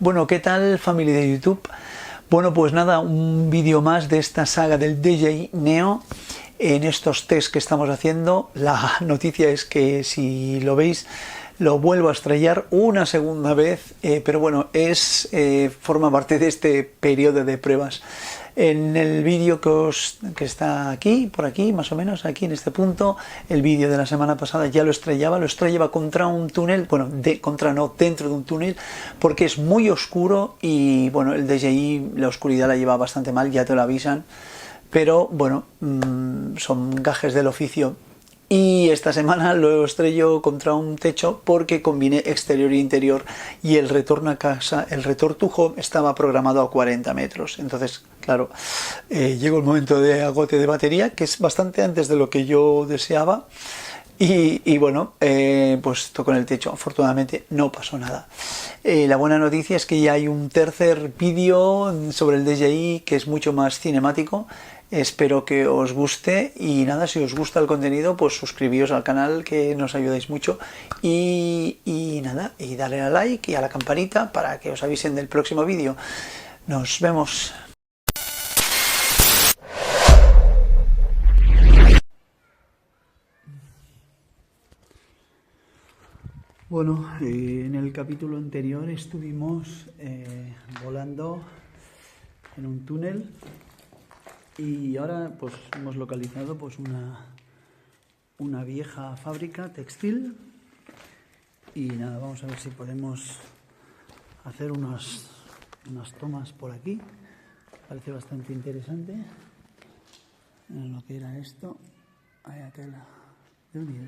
Bueno, ¿qué tal, familia de YouTube? Bueno, pues nada, un vídeo más de esta saga del DJI Neo. En estos tests que estamos haciendo, la noticia es que, si lo veis, lo vuelvo a estrellar una segunda vez, pero bueno, forma parte de este periodo de pruebas. En el vídeo que está aquí, por aquí, más o menos, aquí en este punto, el vídeo de la semana pasada ya lo estrellaba contra un túnel, bueno, dentro de un túnel, porque es muy oscuro y, bueno, el DJI la oscuridad la lleva bastante mal, ya te lo avisan, pero, bueno, son gajes del oficio. Y esta semana lo estrello contra un techo porque combiné exterior e interior, y el retorno a casa, el return to home, estaba programado a 40 metros. Entonces, claro, llegó el momento de agote de batería, que es bastante antes de lo que yo deseaba. Y bueno, pues tocó en el techo. Afortunadamente no pasó nada. La buena noticia es que ya hay un tercer vídeo sobre el DJI que es mucho más cinemático. Espero que os guste, y nada, si os gusta el contenido, pues suscribíos al canal, que nos ayudáis mucho, y nada, y darle a like y a la campanita para que os avisen del próximo vídeo. Nos vemos. Bueno, en el capítulo anterior estuvimos volando en un túnel, y ahora pues hemos localizado pues una vieja fábrica textil, y nada, vamos a ver si podemos hacer unas tomas por aquí. Parece bastante interesante. Miren lo que era esto. Vaya tela de unido.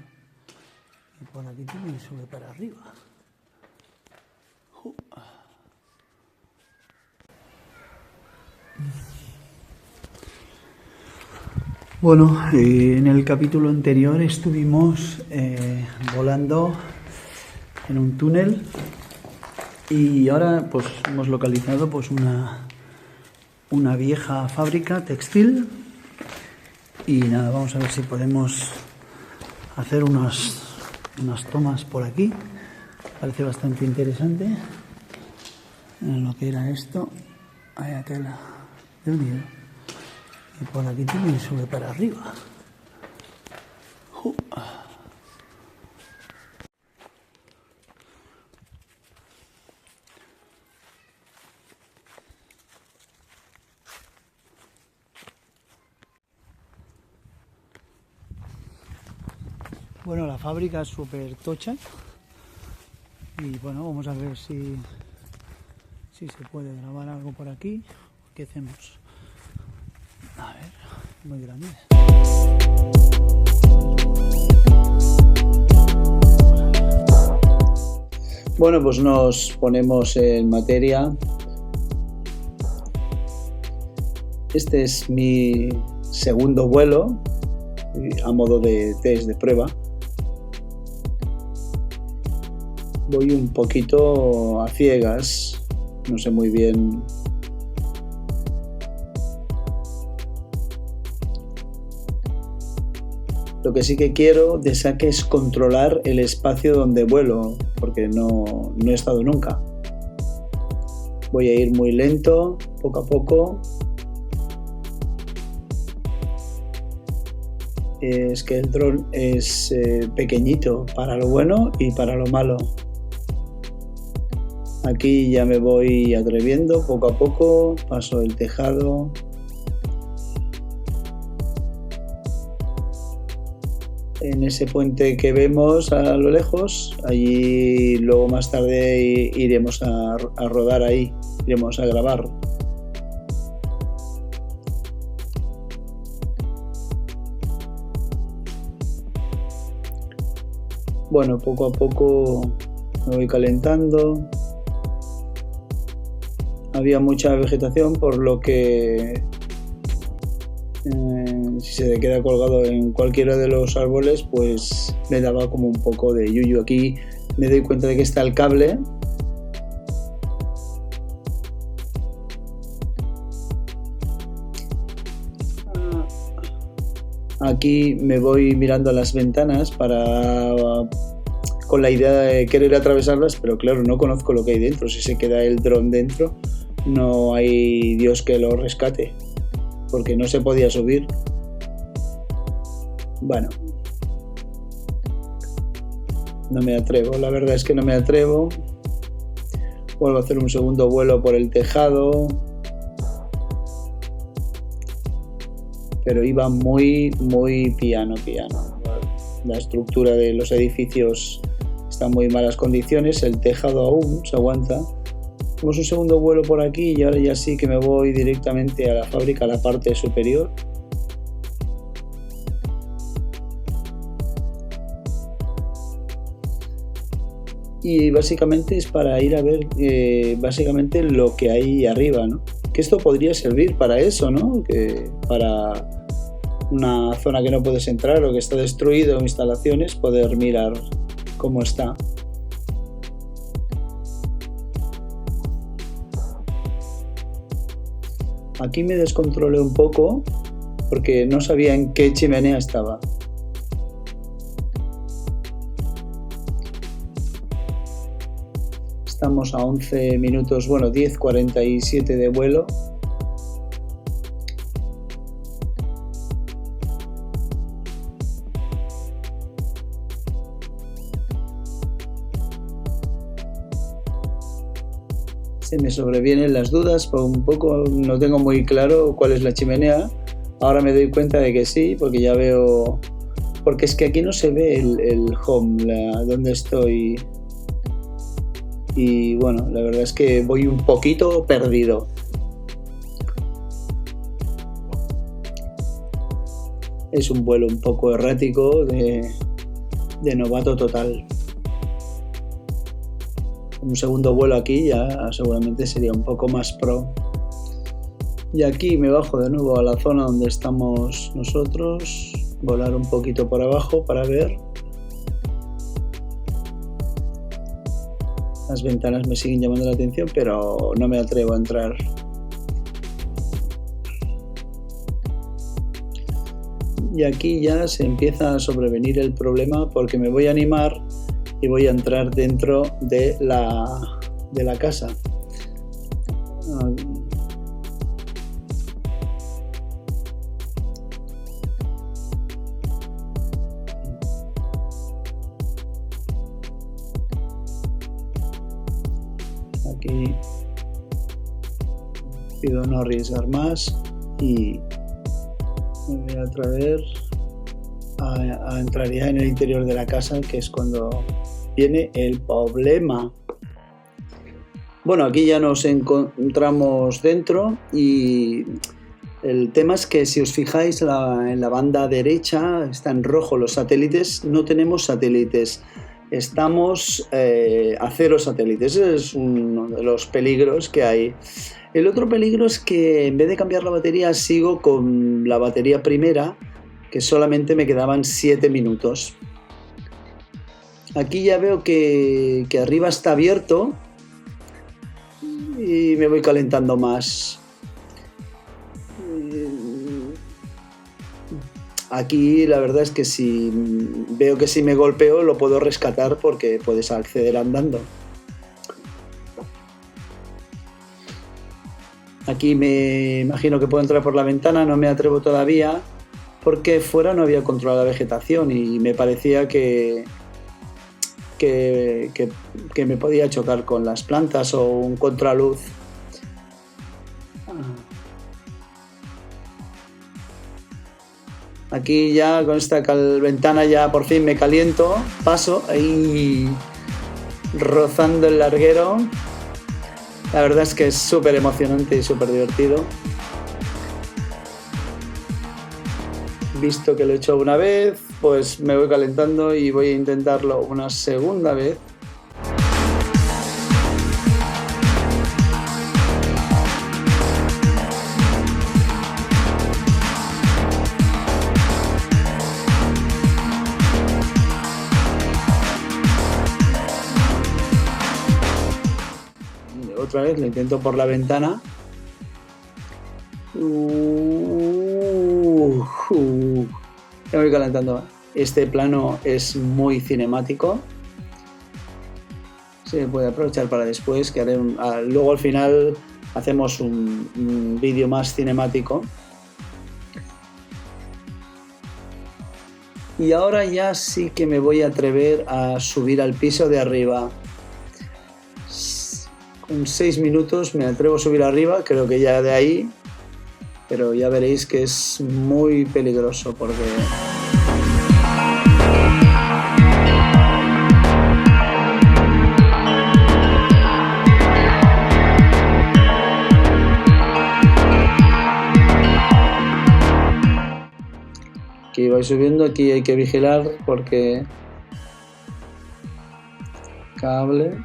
Y por aquí también sube para arriba. Bueno, en el capítulo anterior estuvimos volando en un túnel, y ahora pues hemos localizado pues una vieja fábrica textil, y nada, vamos a ver si podemos hacer unas tomas por aquí. Parece bastante interesante. Miren lo que era esto. Vaya tela de unido. Y por aquí también sube para arriba. Bueno, la fábrica es súper tocha, y bueno, vamos a ver si se puede grabar algo por aquí. ¿Qué hacemos? A ver, muy grande. Bueno, pues nos ponemos en materia. Este es mi segundo vuelo a modo de test de prueba. Voy un poquito a ciegas, no sé muy bien. Lo que sí que quiero de saque es controlar el espacio donde vuelo, porque no he estado nunca. Voy a ir muy lento, poco a poco. Es que el dron es pequeñito para lo bueno y para lo malo. Aquí ya me voy atreviendo poco a poco, paso el tejado. En ese puente que vemos a lo lejos, allí luego más tarde iremos a rodar ahí, iremos a grabar. Bueno, poco a poco me voy calentando. Había mucha vegetación, por lo que si se queda colgado en cualquiera de los árboles, pues me daba como un poco de yuyu. Aquí me doy cuenta de que está el cable. Aquí me voy mirando a las ventanas para con la idea de querer atravesarlas, pero claro, no conozco lo que hay dentro. Si se queda el dron dentro, no hay Dios que lo rescate, porque no se podía subir. Bueno, no me atrevo, la verdad es que no me atrevo. Vuelvo a hacer un segundo vuelo por el tejado, pero iba muy piano. La estructura de los edificios está en muy malas condiciones, el tejado aún se aguanta. Hacemos un segundo vuelo por aquí y ahora ya sí que me voy directamente a la fábrica, a la parte superior. Y básicamente es para ir a ver básicamente lo que hay arriba, ¿no? Que esto podría servir para eso, ¿no? Que para una zona que no puedes entrar o que está destruido, instalaciones, poder mirar cómo está. Aquí me descontrolé un poco porque no sabía en qué chimenea estaba. Estamos a 11 minutos, bueno, 10:47 de vuelo. Se me sobrevienen las dudas, un poco no tengo muy claro cuál es la chimenea. Ahora me doy cuenta de que sí, porque ya veo... Porque es que aquí no se ve el home, donde estoy. Y bueno, la verdad es que voy un poquito perdido. Es un vuelo un poco errático de novato total. Un segundo vuelo aquí ya seguramente sería un poco más pro. Y aquí me bajo de nuevo a la zona donde estamos nosotros, volar un poquito por abajo para ver. Las ventanas me siguen llamando la atención, pero no me atrevo a entrar. Y aquí ya se empieza a sobrevenir el problema porque me voy a animar y voy a entrar dentro de la casa. Aquí pido no arriesgar más y me voy a atrever a entrar ya en el interior de la casa, que es cuando viene el problema. Bueno, aquí ya nos encontramos dentro y el tema es que si os fijáis en la banda derecha está en rojo los satélites. No tenemos satélites, estamos a 0 satélites. Ese es uno de los peligros que hay. El otro peligro es que en vez de cambiar la batería sigo con la batería primera, que solamente me quedaban 7 minutos. Aquí ya veo que arriba está abierto y me voy calentando más. Aquí la verdad es que si veo que si me golpeo lo puedo rescatar porque puedes acceder andando. Aquí me imagino que puedo entrar por la ventana, no me atrevo todavía porque fuera no había controlado la vegetación y me parecía que me podía chocar con las plantas o un contraluz. Aquí ya con esta ventana ya por fin me caliento, paso ahí rozando el larguero. La verdad es que es súper emocionante y súper divertido. Visto que lo he hecho una vez, pues me voy calentando y voy a intentarlo una segunda vez. Otra vez lo intento por la ventana. Me voy calentando. Este plano es muy cinemático. se puede aprovechar para después, que haré luego al final hacemos un vídeo más cinemático. Y ahora ya sí que me voy a atrever a subir al piso de arriba. Con 6 minutos me atrevo a subir arriba, creo que ya de ahí, pero ya veréis que es muy peligroso porque... Aquí vais subiendo, aquí hay que vigilar porque... Cable...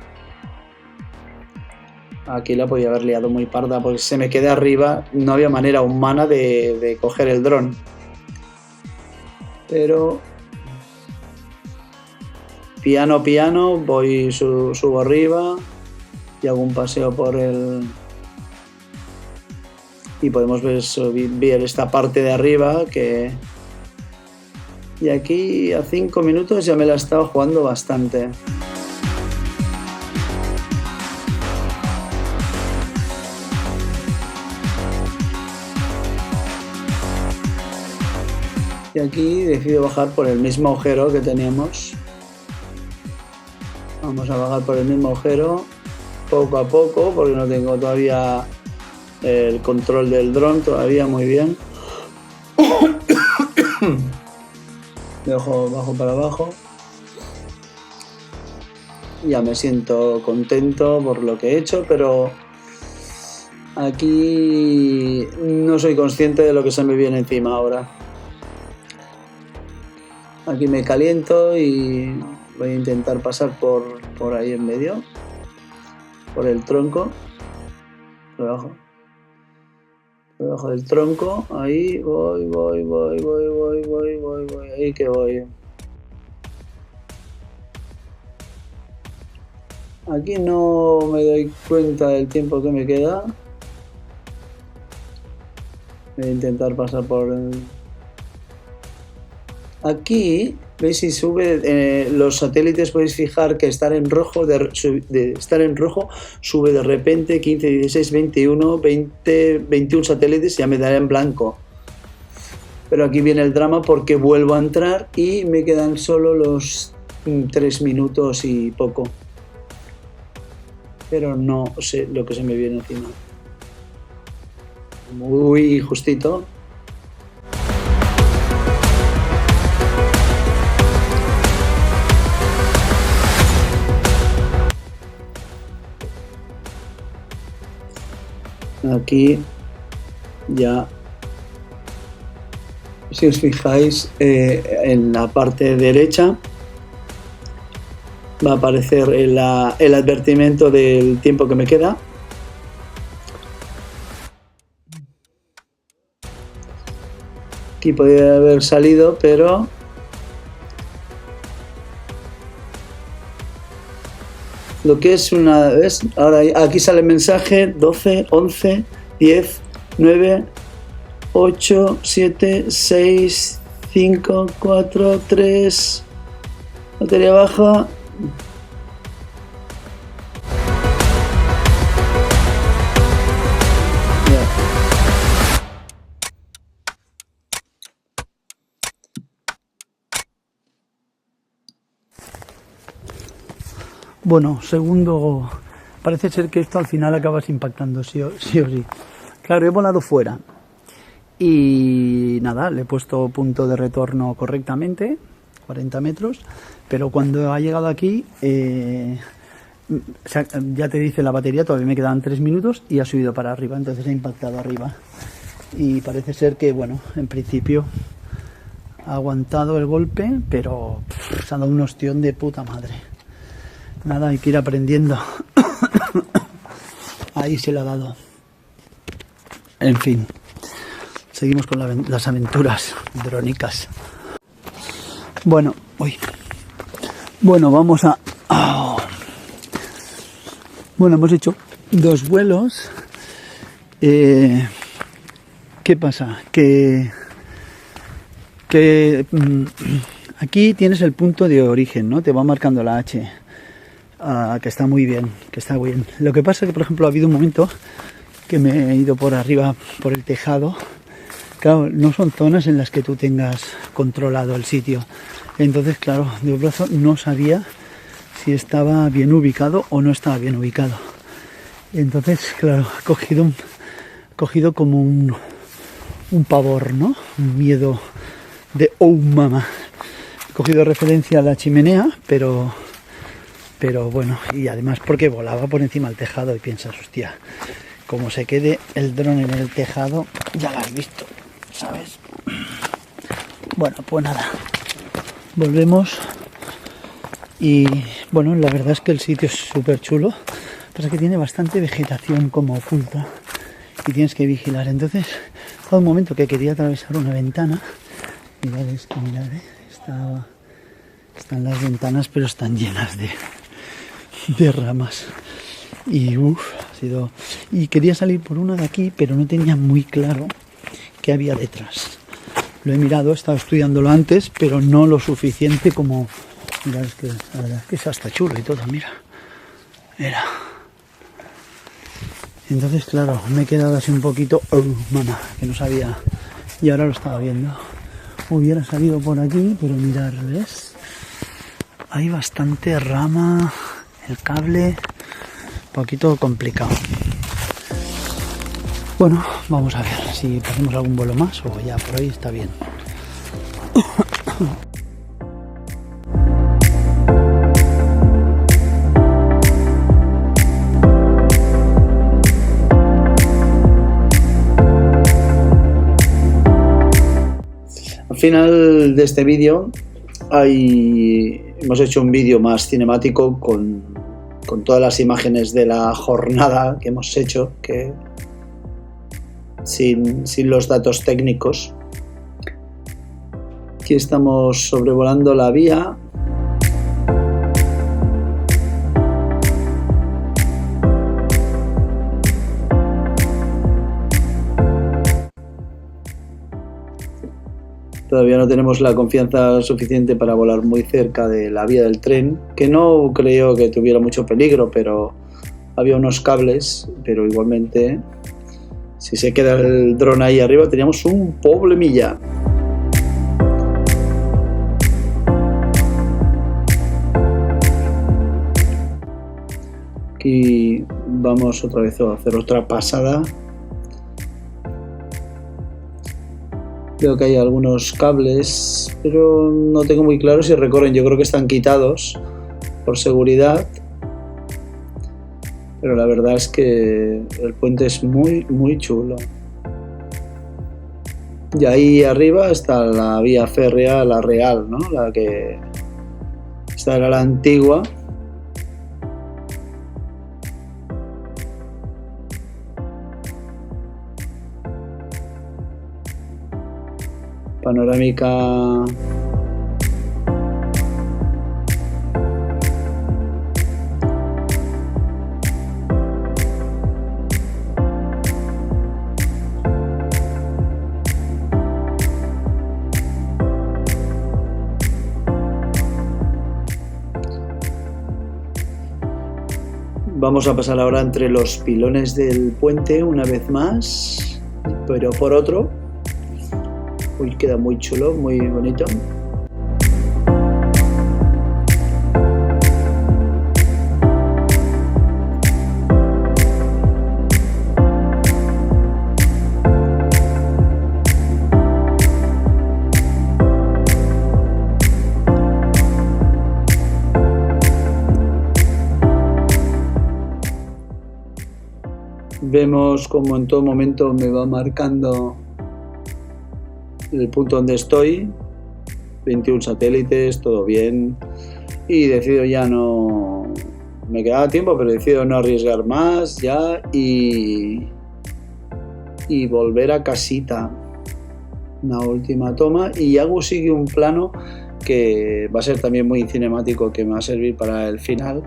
Aquí la podía haber liado muy parda porque se me quedé arriba, no había manera humana de coger el dron. Pero piano piano voy, subo arriba y hago un paseo por el... Y podemos ver esta parte de arriba que... Y aquí a 5 minutos ya me la he estado jugando bastante. Y aquí decido bajar por el mismo agujero que teníamos. Vamos a bajar por el mismo agujero poco a poco porque no tengo todavía el control del dron todavía muy bien. Bajo para abajo. Ya me siento contento por lo que he hecho, pero aquí no soy consciente de lo que se me viene encima ahora. Aquí me caliento y voy a intentar pasar por ahí en medio, por el tronco, por debajo del tronco, ahí voy, ahí que voy. Aquí no me doy cuenta del tiempo que me queda. Voy a intentar pasar por el... Aquí, veis si sube los satélites, podéis fijar que estar en rojo, estar en rojo sube de repente 15, 16, 21, 20, 21 satélites y ya me dará en blanco. Pero aquí viene el drama porque vuelvo a entrar y me quedan solo los 3 minutos y poco. Pero no sé lo que se me viene encima. Muy justito. Aquí ya, si os fijáis, en la parte derecha va a aparecer el advertimiento del tiempo que me queda. Aquí podría haber salido, pero lo que es una vez, ahora aquí sale el mensaje 12, 11, 10, 9, 8, 7, 6, 5, 4, 3, batería baja. Bueno, segundo, parece ser que esto al final acabas impactando, sí o sí. Claro, he volado fuera y nada, le he puesto punto de retorno correctamente, 40 metros, pero cuando ha llegado aquí, ya te dice la batería, todavía me quedan 3 minutos y ha subido para arriba, entonces ha impactado arriba. Y parece ser que, bueno, en principio ha aguantado el golpe, pero se ha dado un ostión de puta madre. Nada, hay que ir aprendiendo. Ahí se le ha dado. En fin, seguimos con las aventuras drónicas. Bueno, vamos a... Bueno, hemos hecho 2 vuelos. ¿Qué pasa? Que aquí tienes el punto de origen, ¿no? Te va marcando la H. que está muy bien, que está bien. Lo que pasa es que, por ejemplo, ha habido un momento que me he ido por arriba, por el tejado. Claro, no son zonas en las que tú tengas controlado el sitio. Entonces, claro, de brazo no sabía si estaba bien ubicado o no estaba bien ubicado. Entonces, claro, he cogido como un pavor, ¿no? Un miedo de oh mamá. He cogido referencia a la chimenea, pero bueno, y además porque volaba por encima del tejado y piensas, hostia, como se quede el dron en el tejado, ya lo has visto, ¿sabes? Bueno, pues nada, volvemos y bueno, la verdad es que el sitio es súper chulo, pasa que tiene bastante vegetación como oculta y tienes que vigilar. Entonces, a un momento que quería atravesar una ventana, mirad, están las ventanas, pero están llenas de ramas. Y y quería salir por una de aquí, pero no tenía muy claro qué había detrás. Lo he mirado, he estado estudiándolo antes, pero no lo suficiente como... Mirad, es que la verdad es que es hasta chulo y todo, mira. Entonces, claro, me he quedado así un poquito... Oh, mamá, que no sabía. Y ahora lo estaba viendo. Hubiera salido por aquí, pero mirad, ¿ves? Hay bastante rama, el cable, un poquito complicado. Bueno, vamos a ver si hacemos algún vuelo más o ya por hoy está bien. Al final de este vídeo hemos hecho un vídeo más cinemático con todas las imágenes de la jornada que hemos hecho, que sin los datos técnicos. Aquí estamos sobrevolando la vía. Todavía no tenemos la confianza suficiente para volar muy cerca de la vía del tren, que no creo que tuviera mucho peligro, pero había unos cables, pero igualmente, si se queda el dron ahí arriba, teníamos un problemilla. Aquí vamos otra vez a hacer otra pasada. Veo que hay algunos cables, pero no tengo muy claro si recorren. Yo creo que están quitados por seguridad. Pero la verdad es que el puente es muy, muy chulo. Y ahí arriba está la vía férrea, la real, ¿no? La que... Esta era la antigua. Panorámica. Vamos a pasar ahora entre los pilones del puente una vez más, pero por otro. Uy, queda muy chulo, muy bonito. Vemos como en todo momento me va marcando el punto donde estoy, 21 satélites, todo bien, y decido ya no, me quedaba tiempo, pero decido no arriesgar más ya y volver a casita. Una última toma y sigue un plano que va a ser también muy cinemático, que me va a servir para el final.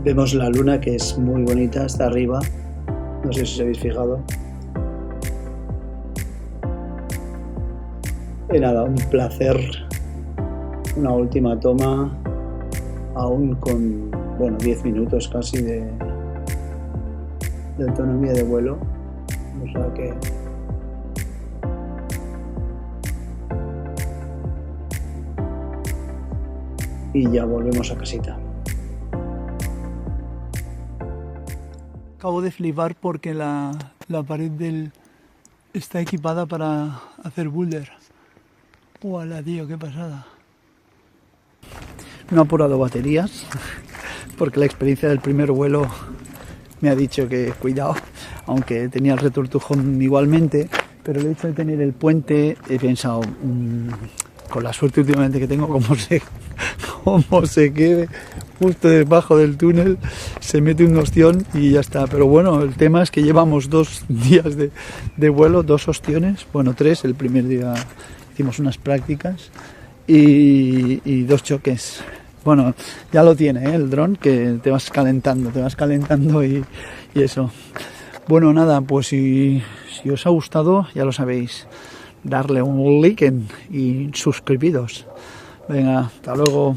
Vemos la luna, que es muy bonita, está arriba. No sé si os habéis fijado. Y nada, un placer. Una última toma, aún con, bueno, 10 minutos casi de autonomía de vuelo. O sea que y ya volvemos a casita. Acabo de flipar porque la pared está equipada para hacer boulder. ¡Hola, tío! ¡Qué pasada! No he apurado baterías porque la experiencia del primer vuelo me ha dicho que cuidado, aunque tenía el retortujón igualmente, pero el hecho de tener el puente he pensado, con la suerte últimamente que tengo, como se quede justo debajo del túnel, se mete un ostión y ya está. Pero bueno, el tema es que llevamos 2 días de vuelo, 2 ostiones, bueno, 3, el primer día hicimos unas prácticas y 2 choques. Bueno, ya lo tiene, el dron, que te vas calentando y eso. Bueno, nada, pues si os ha gustado, ya lo sabéis, darle un like y suscribiros. Venga, hasta luego.